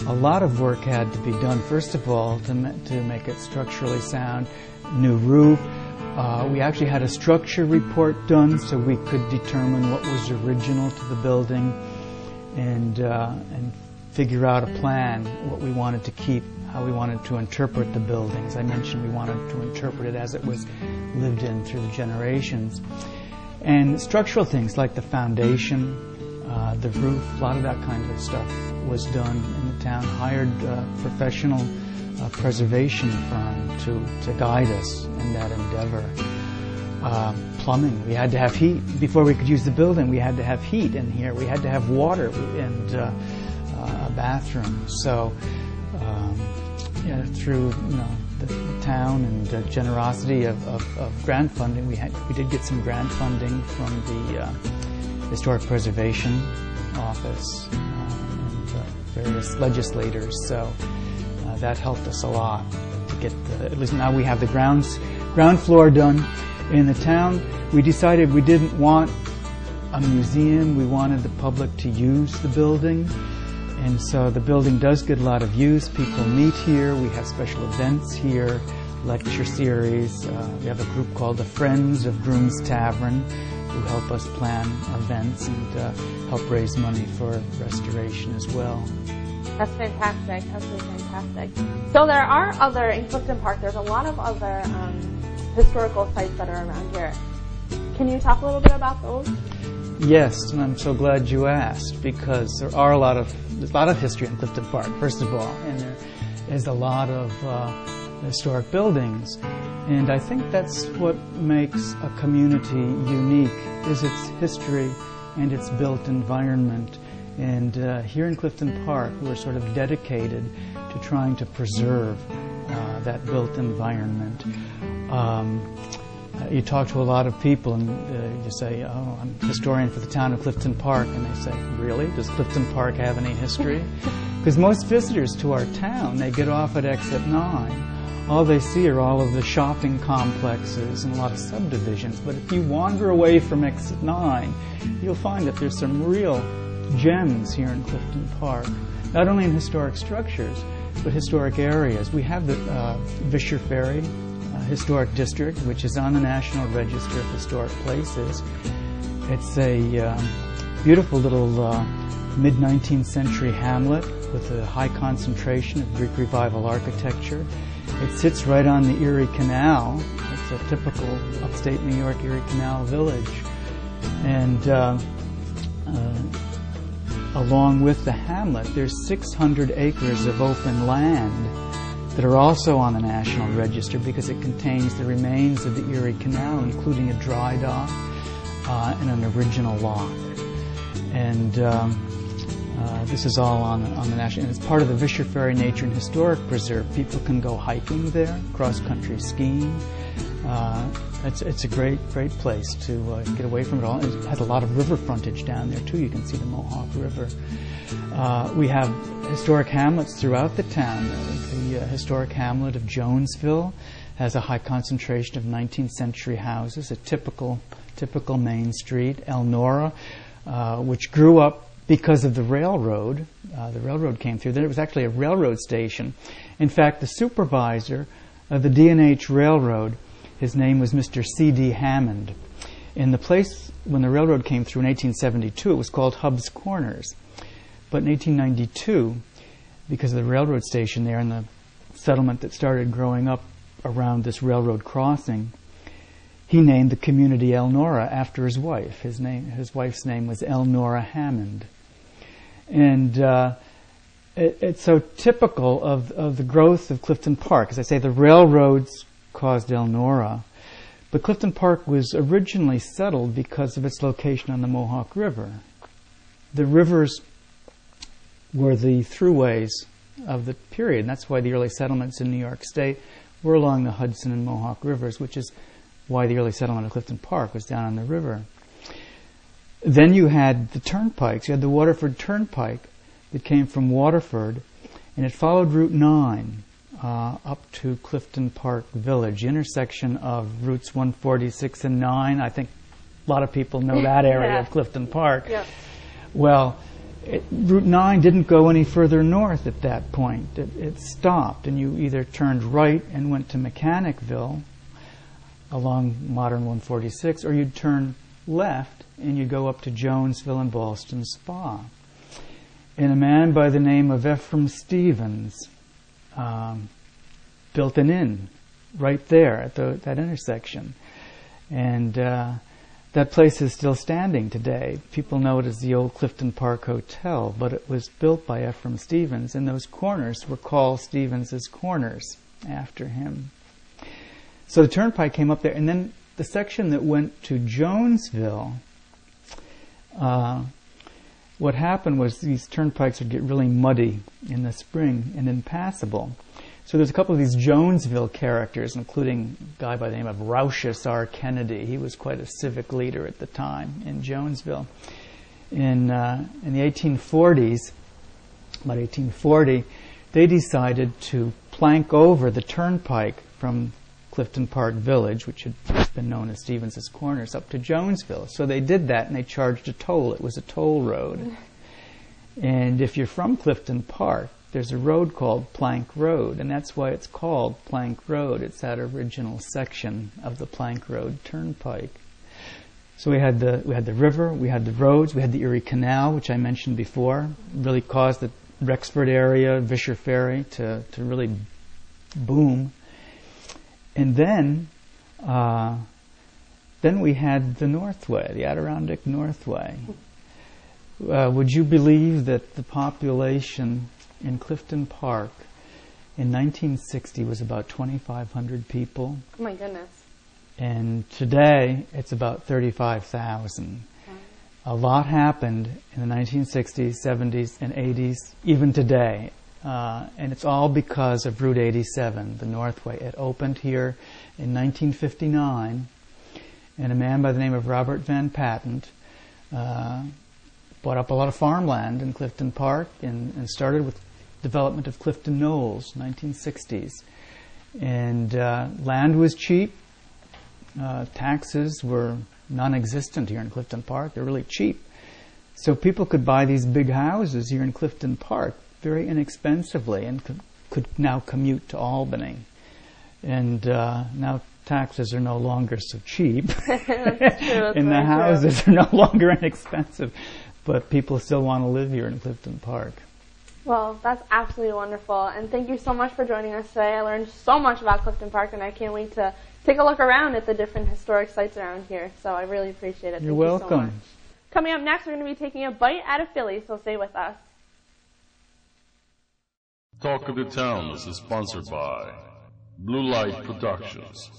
a lot of work had to be done. First of all, to make it structurally sound, new roof. We actually had a structure report done so we could determine what was original to the building and figure out a plan, what we wanted to keep, how we wanted to interpret the buildings. I mentioned we wanted to interpret it as it was lived in through the generations. And structural things like the foundation, the roof, a lot of that kind of stuff was done in the town. Hired a professional preservation firm to guide us in that endeavor. Plumbing, we had to have heat. Before we could use the building, we had to have heat in here. We had to have water and a bathroom. So through the town and the generosity of grant funding, we did get some grant funding from the Historic Preservation Office and various legislators. So that helped us a lot to get at least now we have the ground floor done in the town. We decided we didn't want a museum. We wanted the public to use the building. And so the building does get a lot of use. People meet here. We have special events here, lecture series. We have a group called the Friends of Groom's Tavern who help us plan events and help raise money for restoration as well. That's fantastic. Absolutely fantastic. So there are in Clifton Park, there's a lot of other historical sites that are around here. Can you talk a little bit about those? Yes, and I'm so glad you asked, because there's a lot of history in Clifton Park, first of all, and there is a lot of historic buildings. And I think that's what makes a community unique, is its history and its built environment. And here in Clifton Park, we're sort of dedicated to trying to preserve that built environment. You talk to a lot of people and you say, oh, I'm a historian for the town of Clifton Park. And they say, really? Does Clifton Park have any history? Because most visitors to our town, they get off at Exit 9. All they see are all of the shopping complexes and a lot of subdivisions. But if you wander away from Exit 9, you'll find that there's some real gems here in Clifton Park, not only in historic structures, but historic areas. We have the Vischer Ferry Historic District, which is on the National Register of Historic Places. It's a beautiful little mid-19th century hamlet with a high concentration of Greek Revival architecture. It sits right on the Erie Canal. It's a typical upstate New York Erie Canal village. And along with the hamlet, there's 600 acres of open land that are also on the National Register because it contains the remains of the Erie Canal, including a dry dock and an original lock. And this is all on the National, and it's part of the Vischer Ferry Nature and Historic Preserve. People can go hiking there, cross-country skiing. It's a great place to get away from it all. It has a lot of river frontage down there, too. You can see the Mohawk River. We have historic hamlets throughout the town. The historic hamlet of Jonesville has a high concentration of 19th century houses, a typical main street. Elnora, which grew up because of the railroad. The railroad came through. There was actually a railroad station. In fact, the supervisor of the D&H Railroad, his name was Mr. C.D. Hammond. In the place, when the railroad came through in 1872, it was called Hubb's Corners. But in 1892, because of the railroad station there and the settlement that started growing up around this railroad crossing, he named the community Elnora after his wife. His wife's name was Elnora Hammond. And it's so typical of the growth of Clifton Park. As I say, the railroads caused Elnora, but Clifton Park was originally settled because of its location on the Mohawk River. The rivers were the throughways of the period, and that's why the early settlements in New York State were along the Hudson and Mohawk rivers, which is why the early settlement of Clifton Park was down on the river. Then you had the turnpikes. You had the Waterford Turnpike that came from Waterford, and it followed Route 9 up to Clifton Park Village, the intersection of Routes 146 and 9. I think a lot of people know that area of Clifton Park. Yeah. Well, Route 9 didn't go any further north at that point. It stopped, and you either turned right and went to Mechanicville along modern 146, or you'd turn left and you'd go up to Jonesville and Ballston Spa. And a man by the name of Ephraim Stevens built an inn right there at that intersection. And that place is still standing today. People know it as the old Clifton Park Hotel, but it was built by Ephraim Stevens, and those corners were called Stevens's Corners after him. So the turnpike came up there, and then the section that went to Jonesville, what happened was these turnpikes would get really muddy in the spring and impassable. So there's a couple of these Jonesville characters, including a guy by the name of Roushus R. Kennedy. He was quite a civic leader at the time in Jonesville. In the 1840s, about 1840, they decided to plank over the turnpike from Clifton Park Village, which had been known as Stevens's Corners, up to Jonesville. So they did that, and they charged a toll. It was a toll road. And if you're from Clifton Park, there's a road called Plank Road, and that's why it's called Plank Road. It's that original section of the Plank Road Turnpike. So we had the river, we had the roads, we had the Erie Canal, which I mentioned before, really caused the Rexford area, Vischer Ferry to really boom. And then we had the Northway, the Adirondack Northway. Would you believe that the population in Clifton Park in 1960 was about 2,500 people? Oh my goodness. And today it's about 35,000. Wow. A lot happened in the 1960s, 70s, and 80s, even today. And it's all because of Route 87, the Northway. It opened here in 1959, and a man by the name of Robert Van Patent bought up a lot of farmland in Clifton Park and started with development of Clifton Knolls, 1960s. And land was cheap. Taxes were non-existent here in Clifton Park. They're really cheap. So people could buy these big houses here in Clifton Park very inexpensively and could now commute to Albany. And now taxes are no longer so cheap. That's true, and the houses are no longer inexpensive. But people still want to live here in Clifton Park. Well, that's absolutely wonderful. And thank you so much for joining us today. I learned so much about Clifton Park, and I can't wait to take a look around at the different historic sites around here. So I really appreciate it. You're welcome. Thank you so much. Coming up next, we're going to be taking a bite out of Philly, so stay with us. Talk of the Town. This is sponsored by Blue Light Productions.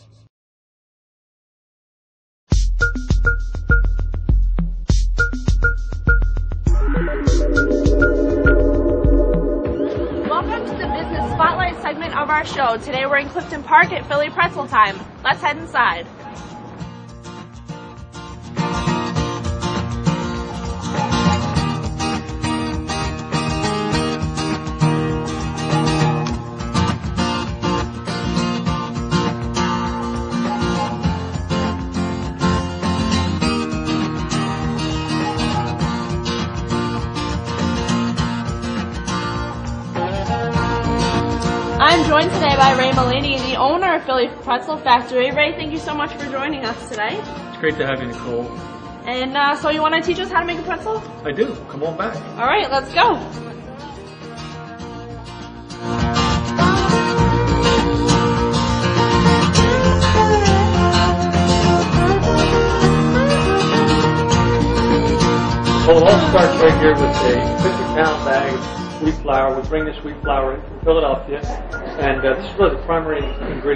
Welcome to the Business Spotlight segment of our show. Today we're in Clifton Park at Philly Pretzel Time. Let's head inside. I'm joined today by Ray Mullaney, the owner of Philly Pretzel Factory. Ray, thank you so much for joining us today. It's great to have you, Nicole. And so you want to teach us how to make a pretzel? I do. Come on back. All right, let's go. Well, it all starts right here with a 50-pound bag of wheat flour. We bring this wheat flour in from Philadelphia, and this is really the primary ingredient.